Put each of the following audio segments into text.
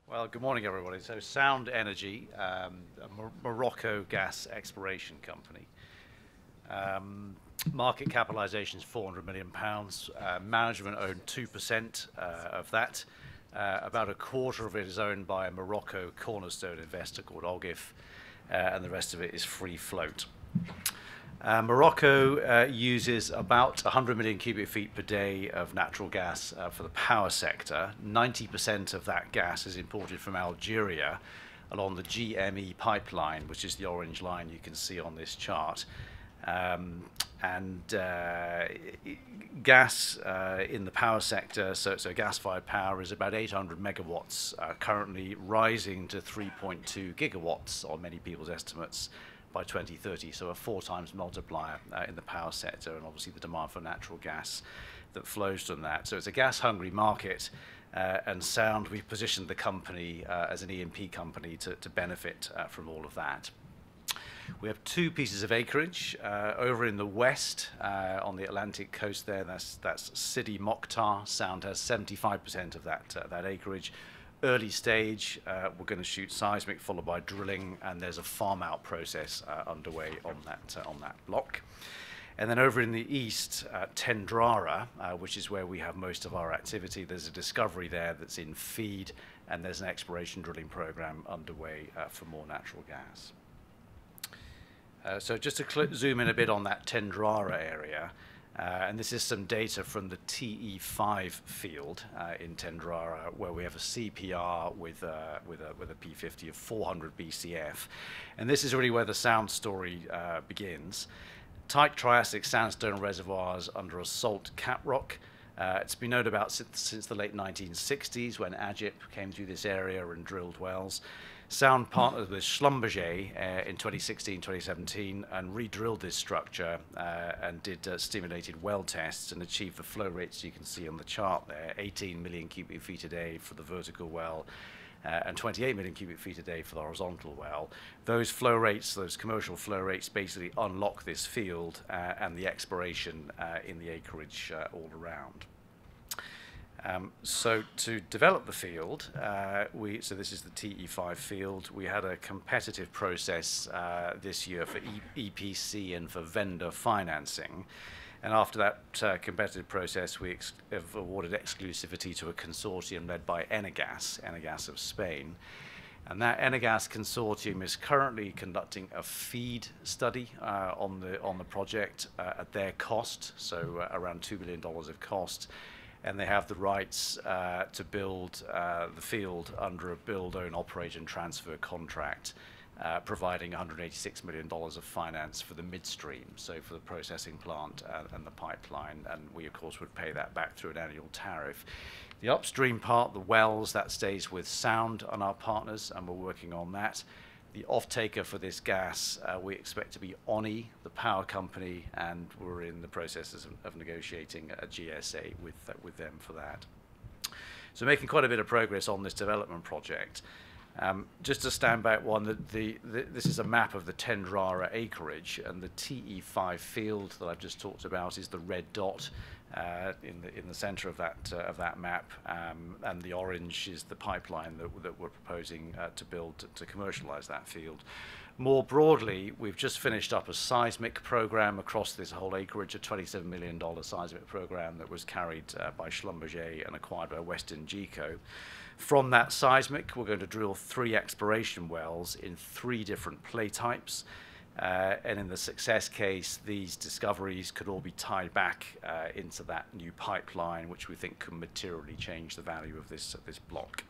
Well, good morning, everybody. So, Sound Energy, a Morocco gas exploration company. Um, Market capitalization is £400 million. Management owned 2% of that. About a quarter of it is owned by a Morocco cornerstone investor called Ogif, and the rest of it is free float. Morocco uses about 100 million cubic feet per day of natural gas for the power sector. 90% of that gas is imported from Algeria along the GME pipeline, which is the orange line you can see on this chart. And gas in the power sector, so gas-fired power is about 800 megawatts, currently rising to 3.2 gigawatts on many people's estimates by 2030, so a 4 times multiplier in the power sector, and obviously the demand for natural gas that flows from that. So it's a gas-hungry market, and Sound, we've positioned the company as an E&P company to benefit from all of that. We have 2 pieces of acreage over in the west on the Atlantic coast there. That's Sidi Mokhtar. Sound has 75% of that acreage. Early stage, we're going to shoot seismic followed by drilling, and there's a farm out process underway on that block. And then over in the east, Tendrara, which is where we have most of our activity, there's a discovery there that's in feed, and there's an exploration drilling program underway for more natural gas. So just to zoom in a bit on that Tendrara area, and this is some data from the TE5 field in Tendrara, where we have a CPR with a P50 of 400 BCF. And this is really where the Sound story begins. Tight Triassic sandstone reservoirs under a salt caprock. It's been known about since the late 1960s when Agip came through this area and drilled wells. Sound partnered with Schlumberger in 2016-2017 and re-drilled this structure and did stimulated well tests and achieved the flow rates you can see on the chart there, 18 million cubic feet a day for the vertical well and 28 million cubic feet a day for the horizontal well. Those flow rates, those commercial flow rates, basically unlock this field and the exploration in the acreage all around. So to develop the field, so this is the TE5 field. We had a competitive process this year for EPC and for vendor financing. And after that competitive process, we have awarded exclusivity to a consortium led by Enagás of Spain. And that Enagás consortium is currently conducting a FEED study on the project at their cost, so around $2 billion of cost. And they have the rights to build the field under a build, own, operate, and transfer contract, providing $186 million of finance for the midstream, so for the processing plant and the pipeline. And we, of course, would pay that back through an annual tariff. The upstream part, the wells, that stays with Sound and our partners, and we're working on that. The off-taker for this gas, we expect to be ONI, the power company, and we're in the processes of negotiating a GSA with them for that. So making quite a bit of progress on this development project. Just to stand back one, this is a map of the Tendrara acreage, and the TE5 field that I've just talked about is the red dot in the center of that map, and the orange is the pipeline that we're proposing to build to commercialize that field. More broadly, we've just finished up a seismic program across this whole acreage, a $27 million seismic program that was carried by Schlumberger and acquired by WesternGeco. From that seismic, we're going to drill 3 exploration wells in 3 different play types. And in the success case, these discoveries could all be tied back into that new pipeline, which we think can materially change the value of this block.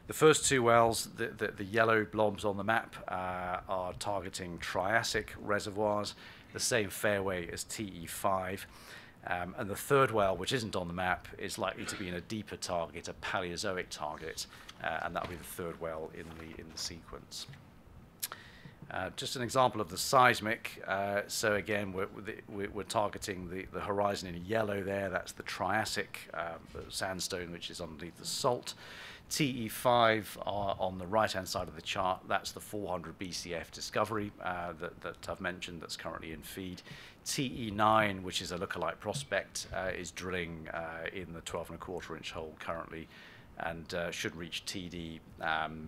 The first 2 wells, the yellow blobs on the map, are targeting Triassic reservoirs, the same fairway as TE5. And the third well, which isn't on the map, is likely to be in a deeper target, a Paleozoic target, and that'll be the third well in the sequence. Just an example of the seismic. So again, we're targeting the horizon in yellow there. That's the Triassic sandstone, which is underneath the salt. TE5 are on the right-hand side of the chart. That's the 400 BCF discovery that I've mentioned that's currently in feed. TE9, which is a lookalike prospect, is drilling in the 12.25-inch hole currently. and should reach TD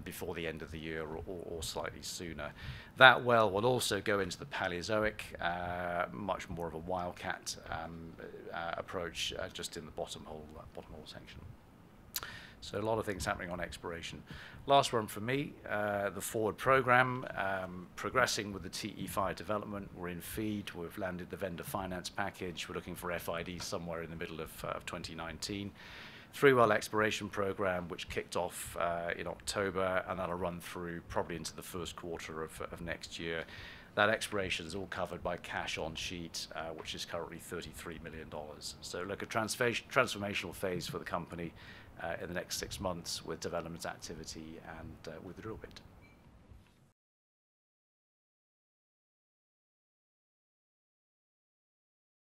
before the end of the year or slightly sooner. That well will also go into the Paleozoic, much more of a wildcat approach, just in the bottom hole section. So a lot of things happening on exploration. Last one for me, the forward program, progressing with the TE5 development. We're in FEED, we've landed the vendor finance package, we're looking for FID somewhere in the middle of 2019. 3-well exploration program, which kicked off in October, and that'll run through probably into the first quarter of next year. That exploration is all covered by cash on sheet, which is currently $33 million. So look, a transformational phase for the company in the next 6 months with development activity and with the drill bit.